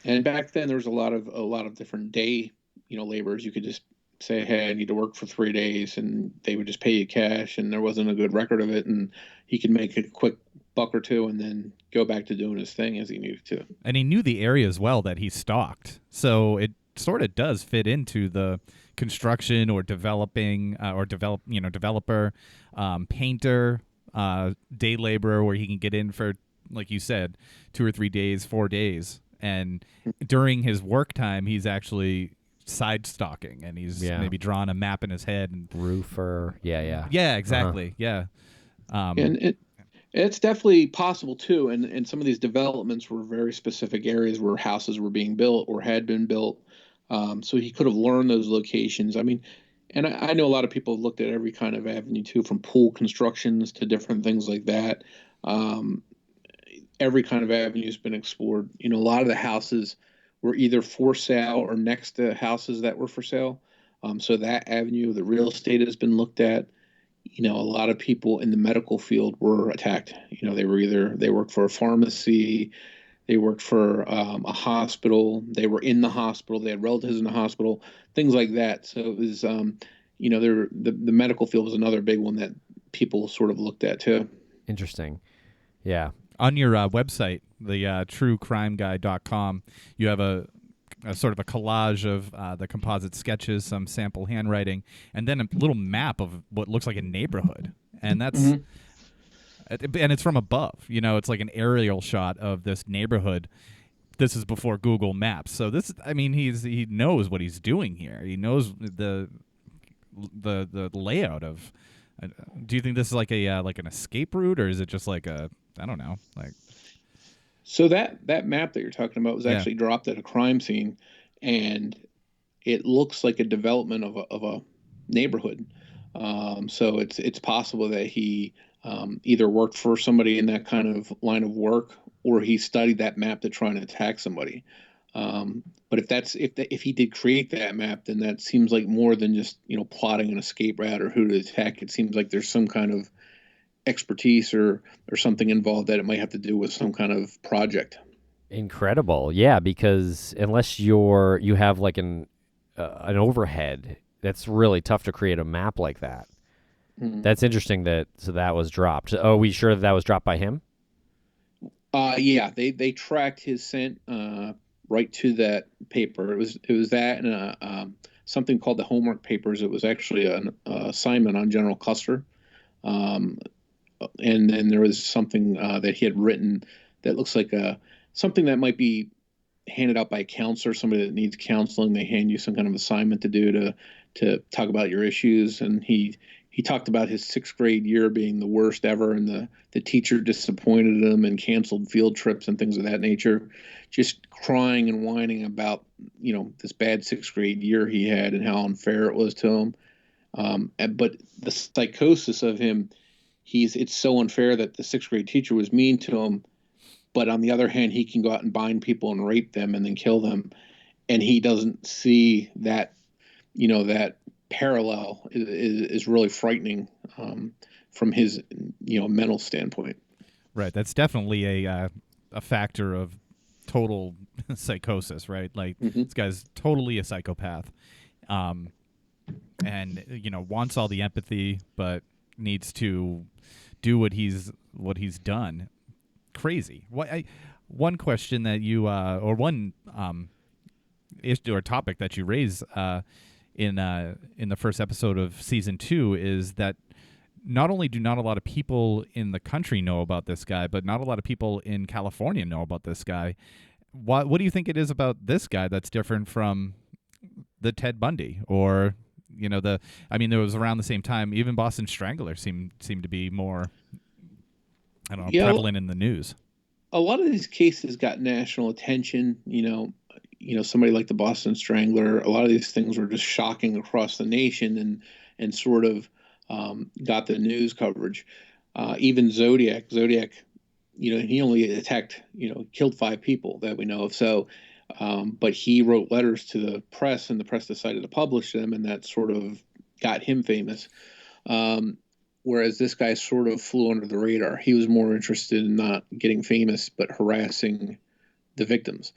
E: And back then there was a lot of different day, laborers. You could just say, hey, I need to work for 3 days, and they would just pay you cash, and there wasn't a good record of it, and he could make a quick buck or two and then go back to doing his thing as he needed to.
B: And he knew the areas well that he stalked, so it sort of does fit into the construction or developing developer, painter, day laborer, where he can get in for, like you said, 2 or 3 days, 4 days, and during his work time he's actually side stalking, and he's maybe drawn a map in his head and
A: roofer,
B: yeah, exactly,
E: And it's definitely possible too. And some of these developments were very specific areas where houses were being built or had been built. So he could have learned those locations. I mean, and I know a lot of people have looked at every kind of avenue too, from pool constructions to different things like that. Every kind of avenue has been explored. A lot of the houses were either for sale or next to houses that were for sale. So that avenue, the real estate has been looked at. A lot of people in the medical field were attacked. They worked for a pharmacy, they worked for a hospital, they were in the hospital, they had relatives in the hospital, things like that. So it was, the medical field was another big one that people sort of looked at too.
A: Interesting. Yeah.
B: On your website, the truecrimeguy.com, you have a sort of a collage of the composite sketches, some sample handwriting, and then a little map of what looks like a neighborhood. And that's and it's from above. It's like an aerial shot of this neighborhood. This is before Google Maps. So he knows what he's doing here. He knows the layout of. Do you think this is like an escape route, or is it just like a, I don't know, like?
E: So that map that you're talking about was actually dropped at a crime scene, and it looks like a development of a neighborhood. So it's possible that he either worked for somebody in that kind of line of work, or he studied that map to try and attack somebody. But if he did create that map, then that seems like more than just plotting an escape route or who to attack. It seems like there's some kind of expertise or something involved that it might have to do with some kind of project.
A: Incredible. Yeah, because unless you have like an overhead, that's really tough to create a map like that. Mm-hmm. That's interesting that was dropped. Oh, we sure that was dropped by him?
E: Yeah, they tracked his scent right to that paper. It was that and something called the homework papers. It was actually an assignment on General Custer. And then there was something that he had written that looks like something that might be handed out by a counselor, somebody that needs counseling. They hand you some kind of assignment to do to talk about your issues. And he talked about his 6th grade year being the worst ever, and the teacher disappointed him and canceled field trips and things of that nature, just crying and whining about this bad 6th grade year he had and how unfair it was to him. But the psychosis of him, it's so unfair that the 6th grade teacher was mean to him, but on the other hand, he can go out and bind people and rape them and then kill them, and he doesn't see that. That parallel is really frightening from his mental standpoint.
B: Right, that's definitely a factor of total psychosis, right? Like this guy's totally a psychopath, and wants all the empathy, but needs to do what he's done. Crazy. One question that you or one issue or topic that you raise in the first episode of season 2 is that not only do not a lot of people in the country know about this guy, but not a lot of people in California know about this guy. What do you think it is about this guy that's different from the Ted Bundy or there was around the same time even Boston Strangler seemed to be more prevalent in the news.
E: A lot of these cases got national attention. Somebody like the Boston Strangler. A lot of these things were just shocking across the nation and sort of got the news coverage. Even Zodiac, he only attacked, killed 5 people that we know of. So, but he wrote letters to the press, and the press decided to publish them, and that sort of got him famous. Whereas this guy sort of flew under the radar. He was more interested in not getting famous, but harassing the victims.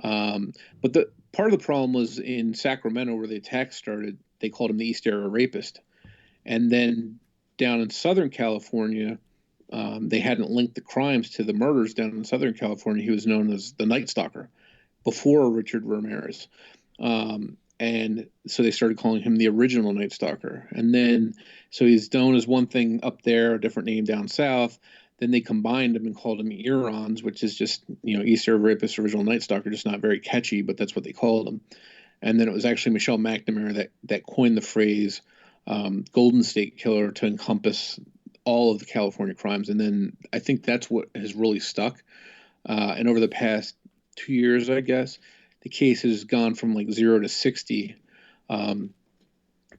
E: But the part of the problem was in Sacramento, where the attack started. They called him the East Area Rapist. And then down in Southern California, they hadn't linked the crimes to the murders down in Southern California. He was known as the Night Stalker before Richard Ramirez. And so they started calling him the original Night Stalker. And then, so he's known as one thing up there, a different name down south. Then they combined him and called him Earons, which is just, East Area Rapist, original Night Stalker, just not very catchy, but that's what they called him. And then it was actually Michelle McNamara that coined the phrase Golden State Killer to encompass all of the California crimes. And then I think that's what has really stuck. And over the past 2 years, I guess, the case has gone from like 0 to 60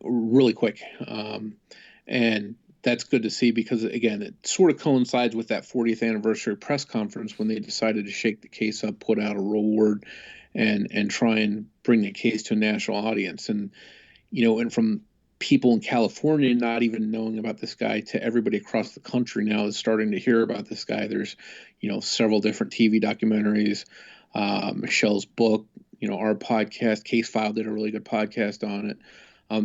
E: really quick. And that's good to see because, again, it sort of coincides with that 40th anniversary press conference when they decided to shake the case up, put out a reward, and try and bring the case to a national audience. And, and from people in California not even knowing about this guy to everybody across the country now is starting to hear about this guy. There's, several different TV documentaries, Michelle's book, our podcast, Case File did a really good podcast on it.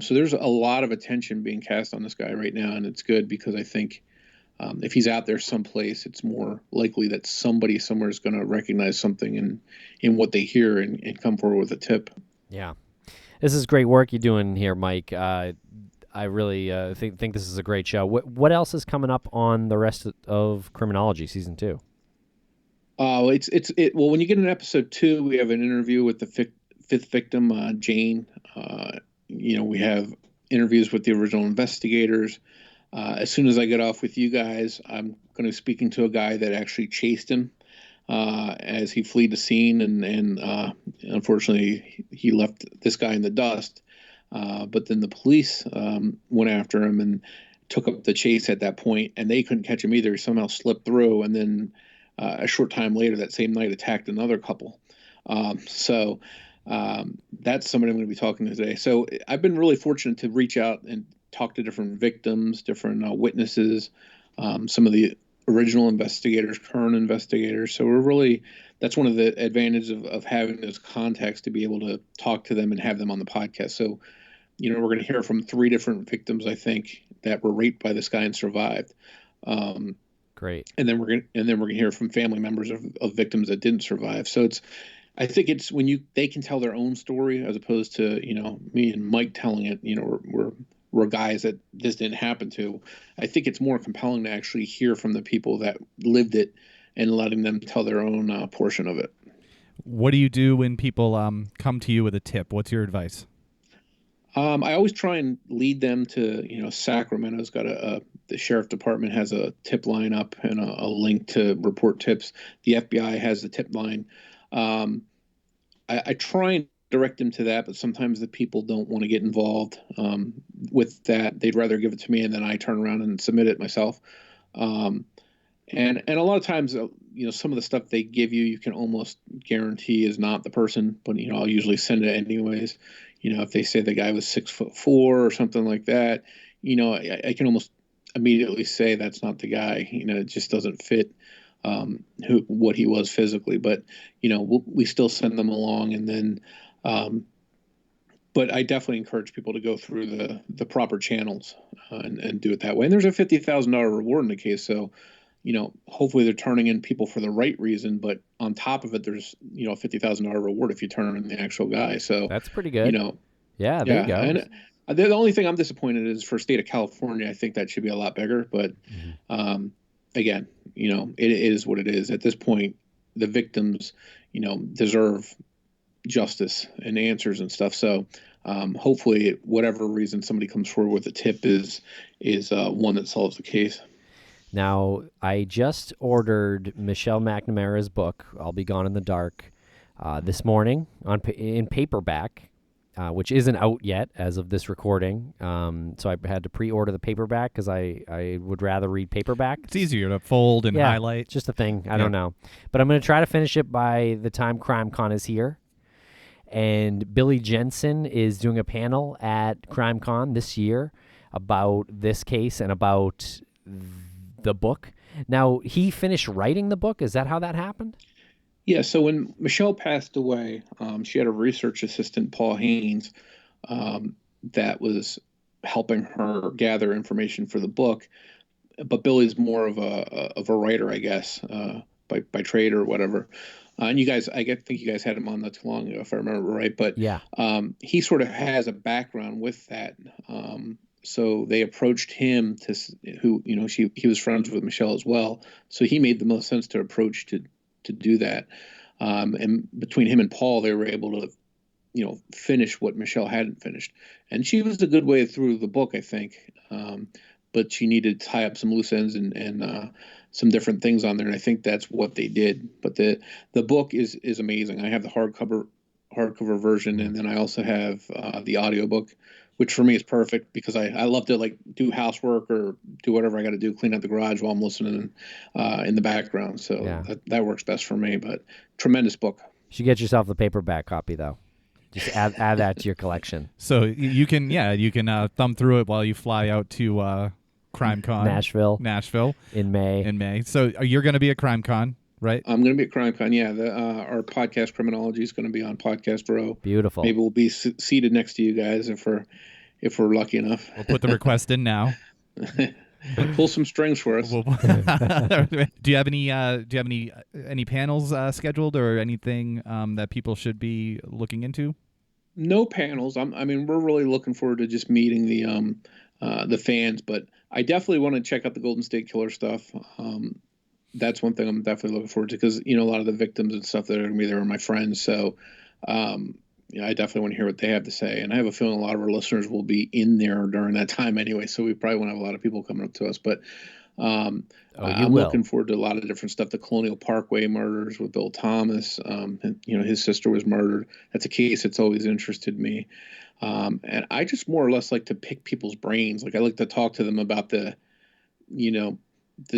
E: So there's a lot of attention being cast on this guy right now, and it's good because I think if he's out there someplace, it's more likely that somebody somewhere is going to recognize something in what they hear and come forward with a tip.
A: Yeah. This is great work you're doing here, Mike. I really think this is a great show. What else is coming up on the rest of Criminology Season 2?
E: Well, when you get in episode 2, we have an interview with the fifth victim, Jane. We have interviews with the original investigators. As soon as I get off with you guys, I'm going to be speaking to a guy that actually chased him as he fled the scene, and unfortunately he left this guy in the dust. But then the police went after him and took up the chase at that point, and they couldn't catch him either. He somehow slipped through, and then a short time later that same night attacked another couple. So that's somebody I'm going to be talking to today. So I've been really fortunate to reach out and talk to different victims, different witnesses, some of the original investigators, current investigators. So that's one of the advantages of having those contacts, to be able to talk to them and have them on the podcast. So, we're going to hear from 3 different victims, I think, that were raped by this guy and survived.
A: Great.
E: And then we're going to hear from family members of victims that didn't survive. So I think it's when they can tell their own story as opposed to, me and Mike telling it. We're guys that this didn't happen to. I think it's more compelling to actually hear from the people that lived it and letting them tell their own portion of it.
B: What do you do when people come to you with a tip? What's your advice?
E: I always try and lead them to, Sacramento's got the sheriff department has a tip line up and a link to report tips. The FBI has the tip line. I try and direct them to that, but sometimes the people don't want to get involved with that. They'd rather give it to me, and then I turn around and submit it myself. And a lot of times, some of the stuff they give you, you can almost guarantee is not the person, but, I'll usually send it anyways. If they say the guy was 6'4" or something like that, I can almost immediately say that's not the guy. It just doesn't fit. what he was physically. But we still send them along, and then. But I definitely encourage people to go through the proper channels and do it that way. And there's a $50,000 reward in the case, so hopefully they're turning in people for the right reason. But on top of it, there's a $50,000 reward if you turn in the actual guy. So
A: That's pretty good. Yeah, there
E: yeah.
A: you go.
E: And the only thing I'm disappointed is for state of California. I think that should be a lot bigger. But again, it is what it is. At this point, the victims, deserve justice and answers and stuff. So hopefully, whatever reason somebody comes forward with a tip is one that solves the case.
A: Now, I just ordered Michelle McNamara's book, I'll Be Gone in the Dark, this morning in paperback, which isn't out yet as of this recording. So I had to pre-order the paperback because I would rather read paperback.
B: It's easier to fold and highlight.
A: It's just a thing. I don't know. But I'm going to try to finish it by the time CrimeCon is here. And Billy Jensen is doing a panel at CrimeCon this year about this case and about the book. Now, he finished writing the book. Is that how that happened?
E: Yeah, so when Michelle passed away, she had a research assistant, Paul Haynes, that was helping her gather information for the book. But Billy's more of a writer, I guess, by trade or whatever. And you guys, I think you guys had him on not too long ago, if I remember right. But
A: yeah,
E: he sort of has a background with that. So they approached him he was friends with Michelle as well. So he made the most sense to approach to do that. And between him and Paul, they were able to, finish what Michelle hadn't finished. And she was a good way through the book, I think. But she needed to tie up some loose ends and some different things on there, and I think that's what they did. But the book is amazing. I have the hardcover version, and then I also have the audiobook, which for me is perfect because I love to do housework or do whatever I got to do, clean out the garage while I'm listening in the background. So that works best for me. But tremendous book.
A: You should get yourself the paperback copy though. Just add that to your collection.
B: So you can thumb through it while you fly out to CrimeCon, Nashville
A: in May.
B: So you're going to be at CrimeCon, right?
E: I'm going to be at CrimeCon. Yeah, our podcast Criminology is going to be on Podcast Row.
A: Beautiful.
E: Maybe we'll be seated next to you guys if we're lucky enough.
B: We'll put the request in now.
E: Pull some strings for us.
B: Do you have any panels scheduled or anything that people should be looking into?
E: No panels. We're really looking forward to just meeting the fans, but I definitely want to check out the Golden State Killer stuff. That's one thing I'm definitely looking forward to because a lot of the victims and stuff that are going to be there are my friends. So I definitely want to hear what they have to say, and I have a feeling a lot of our listeners will be in there during that time anyway. So we probably won't have a lot of people coming up to us, but I'm looking forward to a lot of different stuff. The Colonial Parkway murders with Bill Thomas, and, his sister was murdered. That's a case that's always interested me. And I just more or less like to pick people's brains. I like to talk to them about the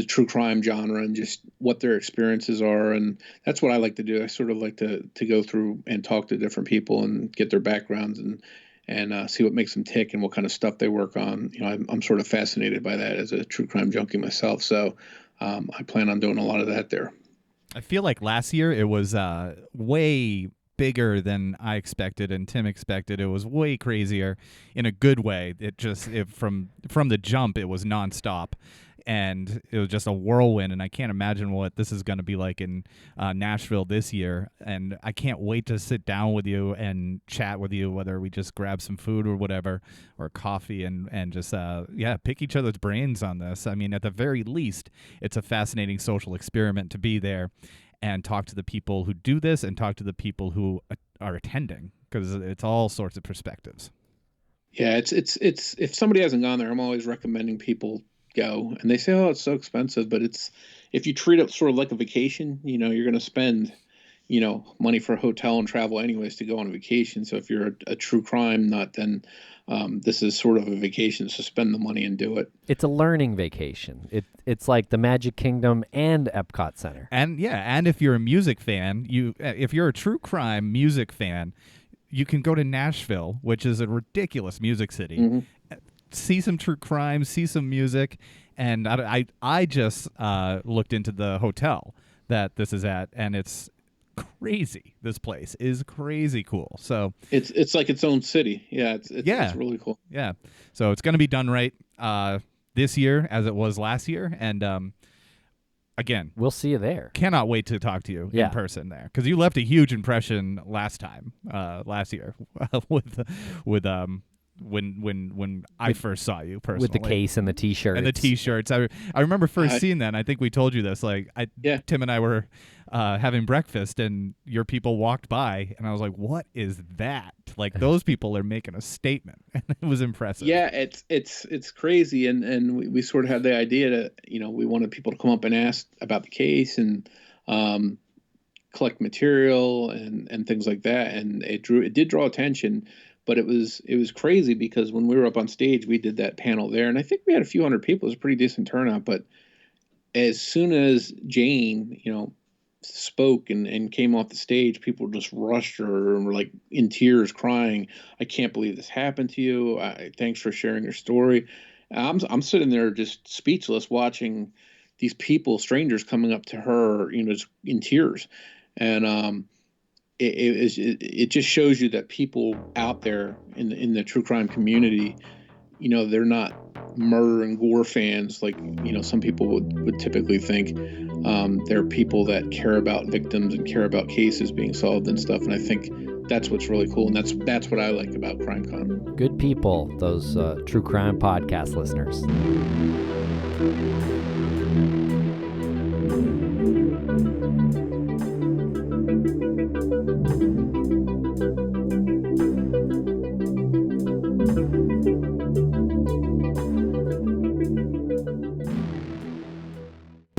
E: true crime genre and just what their experiences are. And that's what I like to do. I sort of like to go through and talk to different people and get their backgrounds and see what makes them tick and what kind of stuff they work on. I'm sort of fascinated by that as a true crime junkie myself. So I plan on doing a lot of that there.
B: I feel like last year it was way bigger than I expected and Tim expected. It was way crazier in a good way. From the jump, it was nonstop. And it was just a whirlwind, and I can't imagine what this is going to be like in Nashville this year. And I can't wait to sit down with you and chat with you, whether we just grab some food or whatever, or coffee, and just pick each other's brains on this. At the very least, it's a fascinating social experiment to be there and talk to the people who do this and talk to the people who are attending, because it's all sorts of perspectives.
E: Yeah, it's if somebody hasn't gone there, I'm always recommending people go, and they say, oh, it's so expensive, but if you treat it sort of like a vacation, you're going to spend money for a hotel and travel anyways to go on a vacation. So if you're a true crime nut, then this is sort of a vacation, so spend the money and do it.
A: It's a learning vacation. It's like the Magic Kingdom and Epcot Center.
B: And if you're a music fan, if you're a true crime music fan, you can go to Nashville, which is a ridiculous music city. Mm-hmm. See some true crime, see some music, And I just looked into the hotel that this is at, and it's crazy. This place is crazy cool. So
E: it's like its own city. Yeah, it's really cool.
B: Yeah. So it's going to be done right this year as it was last year, and again,
A: We'll see you there.
B: cannot wait to talk to you in person there, because you left a huge impression last year with when I first saw you personally
A: With the case and the T-shirt.
B: and the T-shirts. I remember first seeing that, and I think we told you this. Like, Tim and I were having breakfast, and your people walked by, and I was like, "What is that?" Like, those people are making a statement, and it was impressive.
E: Yeah, it's crazy, and we sort of had the idea that we wanted people to come up and ask about the case and collect material and things like that, and it did draw attention. But it was crazy because when we were up on stage, we did that panel there, and I think we had a few hundred people. It was a pretty decent turnout. But as soon as Jane, spoke and came off the stage, people just rushed her and were like in tears, crying, "I can't believe this happened to you. Thanks for sharing your story." I'm sitting there just speechless, watching these people, strangers, coming up to her, just in tears, and it just shows you that people out there in the true crime community, they're not murder and gore fans like some people would typically think. They're people that care about victims and care about cases being solved and stuff, and I think that's what's really cool, and that's what I like about CrimeCon.
A: Good people, those true crime podcast listeners.